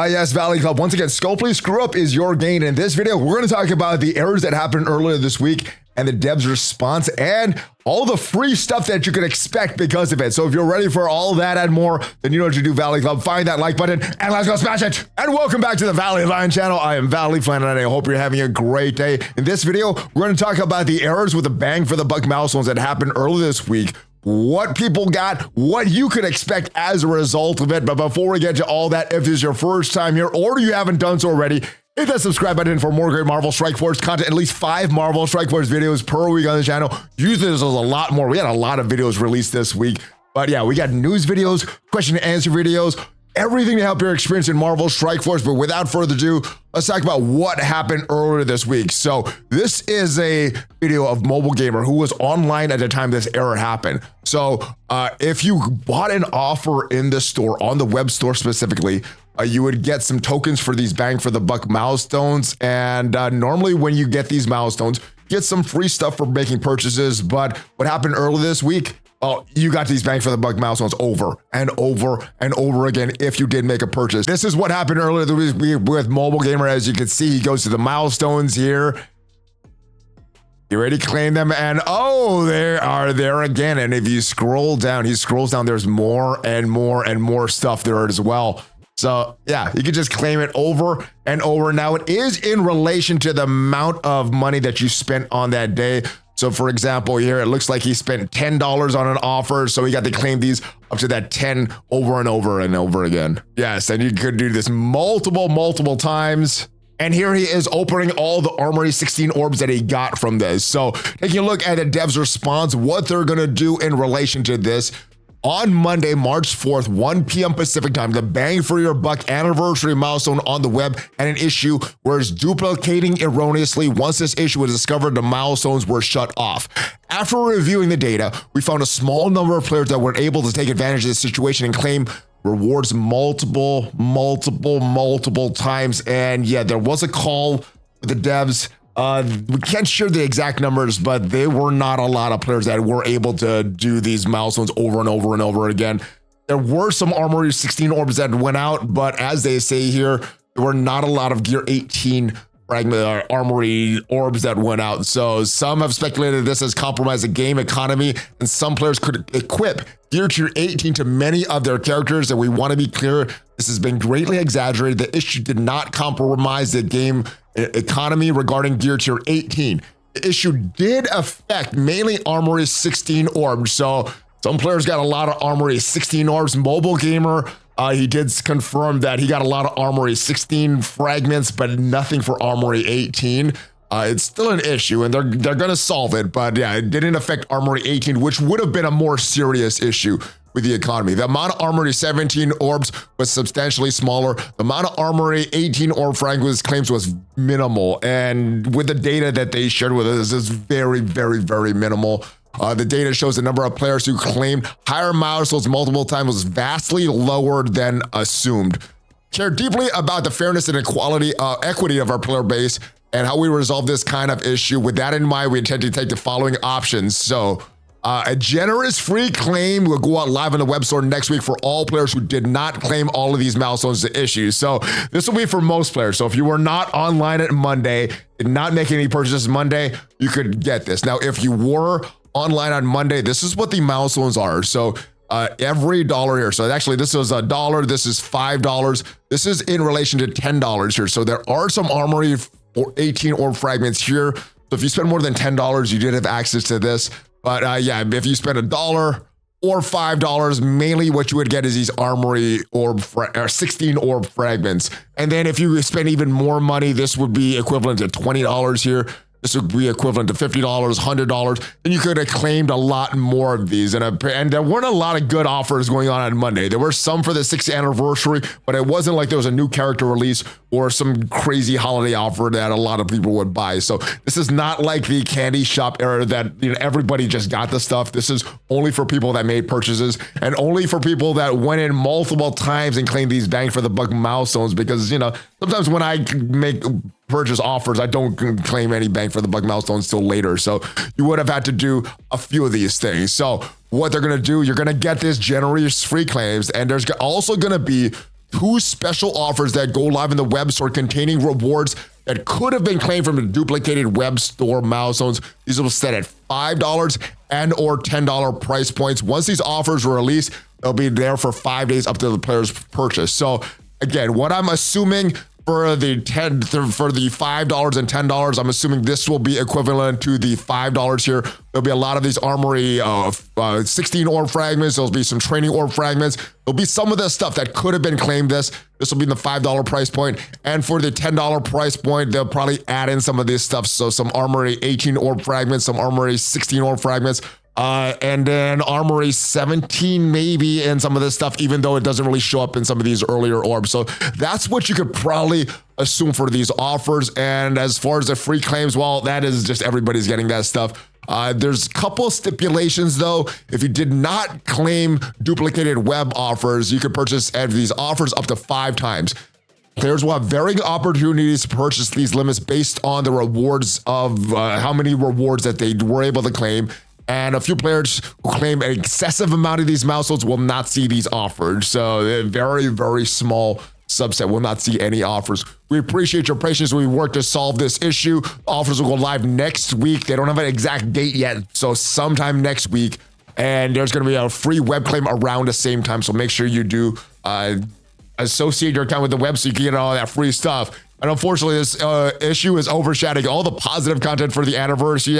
Yes, Valley Club. Once again, Scopely Screw Up is your gain. In this video, we're going to talk about the errors that happened earlier this week and the devs' response and all the free stuff that you can expect because of it. So if you're ready for all that and more, then you know what to do, Valley Club. Find that like button and let's go smash it. And welcome back to the ValleyFlyin channel. I am ValleyFlyin and I hope you're having a great day. In this video, we're going to talk about the errors with the bang for the buck milestones that happened earlier this week, what people got, what you could expect as a result of it. But before we get to all that, if this is your first time here or you haven't done so already, hit that subscribe button for more great Marvel Strike Force content, at least 5 Marvel Strike Force videos per week on the channel. Usually there's a lot more. We had a lot of videos released this week, but yeah, we got news videos, question and answer videos, everything to help your experience in Marvel Strike Force. But without further ado, let's talk about what happened earlier this week. So this is a video of Mobile Gamer who was online at the time this error happened. So if you bought an offer in the store, on the web store specifically, you would get some tokens for these bang for the buck milestones. And normally when you get these milestones, you get some free stuff for making purchases. But what happened earlier this week? Well, you got these bang for the buck milestones over and over and over again if you did make a purchase. This is what happened earlier this week with Mobile Gamer. As you can see, he goes to the milestones here. You already claimed them, and oh, they are there again. And if you scroll down, he scrolls down, there's more and more and more stuff there as well. So yeah, you can just claim it over and over. Now it is in relation to the amount of money that you spent on that day. So for example, here, it looks like he spent $10 on an offer. So he got to claim these up to that 10 over and over and over again. Yes, and you could do this multiple times. And here he is opening all the Armory 16 orbs that he got from this. So taking a look at the devs' response, what they're gonna do in relation to this. On Monday, March 4th, 1 p.m. Pacific time, the Bang for Your Buck anniversary milestone on the web had an issue where it's duplicating erroneously. Once this issue was discovered, the milestones were shut off. After reviewing the data, we found a small number of players that were able to take advantage of the situation and claim rewards multiple times. And yeah, there was a call with the devs. We can't share the exact numbers, but there were not a lot of players that were able to do these milestones over and over and over again. There were some Armory 16 orbs that went out, but as they say here, there were not a lot of Gear 18 fragment Armory orbs that went out. So some have speculated this has compromised the game economy, and some players could equip Gear Tier 18 to many of their characters. And we want to be clear, this has been greatly exaggerated. The issue did not compromise the game economy regarding Gear Tier 18. The issue did affect mainly Armory 16 orbs. So some players got a lot of Armory 16 orbs. Mobile Gamer, he did confirm that he got a lot of Armory 16 fragments, but nothing for Armory 18. It's still an issue, and they're gonna solve it. But yeah, it didn't affect Armory 18, which would have been a more serious issue with the economy. The amount of Armory 17 orbs was substantially smaller. The amount of Armory 18 orb fragments claims was minimal. And with the data that they shared with us, is very minimal. The data shows the number of players who claimed higher milestones multiple times was vastly lower than assumed. Care deeply about the fairness and equity of our player base and how we resolve this kind of issue. With that in mind, we intend to take the following options. So a generous free claim will go out live on the web store next week for all players who did not claim all of these milestones to issue. So this will be for most players. So if you were not online at Monday, did not make any purchases Monday, you could get this. Now, if you were online on Monday, this is what the milestones are. So every dollar here. So actually this is $1, this is $5. This is in relation to $10 here. So there are some Armory 18 orb fragments here. So if you spend more than $10, you did have access to this. But yeah, if you spend $1 or $5, mainly what you would get is these Armory orb 16 orb fragments. And then if you spend even more money, this would be equivalent to $20 here. This would be equivalent to $50, $100. Then you could have claimed a lot more of these. And there weren't a lot of good offers going on Monday. There were some for the 6th anniversary, but it wasn't like there was a new character release or some crazy holiday offer that a lot of people would buy. So this is not like the candy shop era that everybody just got the stuff. This is only for people that made purchases and only for people that went in multiple times and claimed these bang for the buck milestones. Because sometimes when I make purchase offers, I don't claim any bang for the buck milestones till later. So you would have had to do a few of these things. So what they're gonna do, you're gonna get this generous free claims, and there's also gonna be 2 special offers that go live in the web store containing rewards that could have been claimed from the duplicated web store milestones. These will be set at $5 and or $10 price points. Once these offers are released, they'll be there for 5 days up to the player's purchase. So again, what I'm assuming for the $5 and $10, I'm assuming this will be equivalent to the $5 here. There'll be a lot of these armory 16 orb fragments. There'll be some training orb fragments. There'll be some of the stuff that could have been claimed this. This will be in the $5 price point. And for the $10 price point, they'll probably add in some of this stuff. So some armory 18 orb fragments, some armory 16 orb fragments, and then armory 17 maybe, and some of this stuff, even though it doesn't really show up in some of these earlier orbs. So that's what you could probably assume for these offers. And as far as the free claims, well, that is just everybody's getting that stuff. There's a couple stipulations though. If you did not claim duplicated web offers, you could purchase these offers up to 5 times. Players will have varying opportunities to purchase these limits based on the rewards of how many rewards that they were able to claim. And a few players who claim an excessive amount of these milestones will not see these offered. So a very, very small subset will not see any offers. We appreciate your patience. We work to solve this issue. Offers will go live next week. They don't have an exact date yet, so sometime next week. And there's going to be a free web claim around the same time. So make sure you do associate your account with the web so you can get all that free stuff. And unfortunately, this issue is overshadowing all the positive content for the anniversary.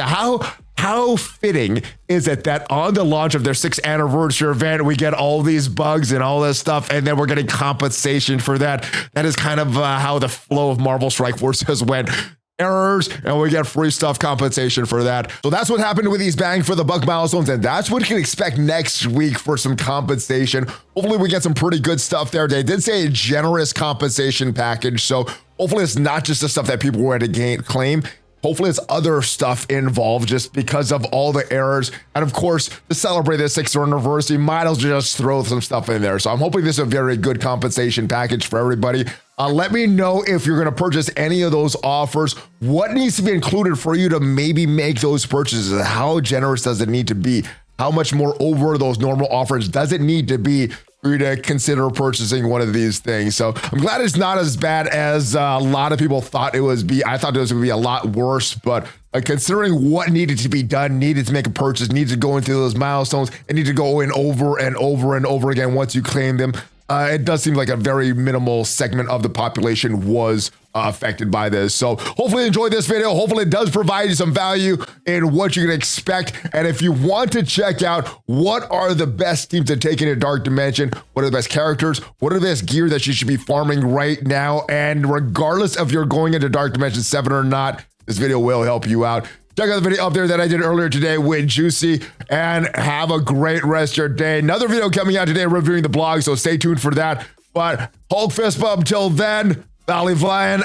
How fitting is it that on the launch of their 6th anniversary event, we get all these bugs and all this stuff, and then we're getting compensation for that? That is kind of how the flow of Marvel Strike Force has went. Errors, and we get free stuff compensation for that. So that's what happened with these bang for the buck milestones, and that's what you can expect next week for some compensation. Hopefully we get some pretty good stuff there. They did say a generous compensation package, so hopefully it's not just the stuff that people were to claim. Hopefully it's other stuff involved just because of all the errors. And of course, to celebrate the 6th anniversary, might as well just throw some stuff in there. So I'm hoping this is a very good compensation package for everybody. Let me know if you're going to purchase any of those offers. What needs to be included for you to maybe make those purchases? How generous does it need to be? How much more over those normal offers does it need to be for you to consider purchasing one of these things? So I'm glad it's not as bad as a lot of people thought it was. I thought it was going to be a lot worse, but considering what needed to be done, needed to make a purchase, needed to go into those milestones, and need to go in over and over and over again once you claim them, it does seem like a very minimal segment of the population was affected by this. So hopefully you enjoyed this video. Hopefully it does provide you some value in what you can expect. And if you want to check out what are the best teams to take into Dark Dimension, what are the best characters, what are the best gear that you should be farming right now, and regardless if you're going into Dark Dimension 7 or not, this video will help you out. Check out the video up there that I did earlier today with Juicy, and have a great rest of your day. Another video coming out today reviewing the blog, so stay tuned for that. But Hulk fist bump till then, ValleyFlyin